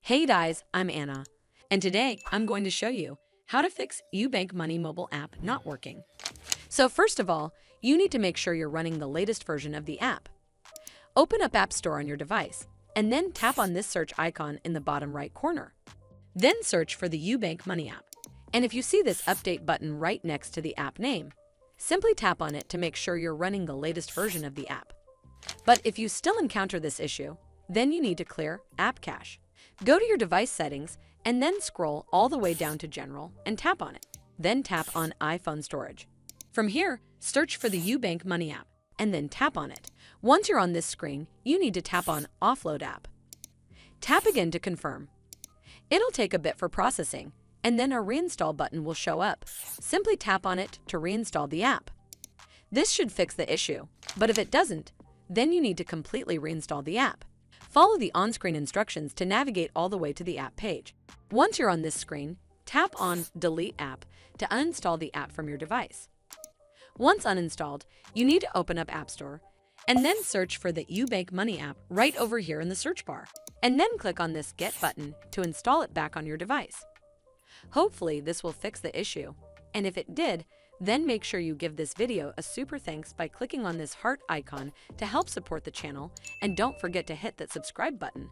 Hey guys, I'm Anna, and today I'm going to show you how to fix Ubank Money mobile app not working. So first of all, you need to make sure you're running the latest version of the app. Open up App Store on your device, and then tap on this search icon in the bottom right corner. Then search for the Ubank Money App, and if you see this update button right next to the app name, simply tap on it to make sure you're running the latest version of the app. But if you still encounter this issue, then you need to clear App Cache. Go to your device settings and then scroll all the way down to General and tap on it. Then tap on iPhone Storage. From here, search for the Ubank Money App and then tap on it. Once you're on this screen, you need to tap on Offload App. Tap again to confirm. It'll take a bit for processing, and then a Reinstall button will show up. Simply tap on it to reinstall the app. This should fix the issue, but if it doesn't, then you need to completely reinstall the app. Follow the on-screen instructions to navigate all the way to the app page. Once you're on this screen, tap on Delete App to uninstall the app from your device. Once uninstalled, you need to open up App Store and then search for the Ubank Money App right over here in the search bar, and then click on this Get button to install it back on your device. Hopefully this will fix the issue, and if it did, then make sure you give this video a super thanks by clicking on this heart icon to help support the channel, and don't forget to hit that subscribe button.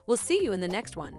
We'll see you in the next one.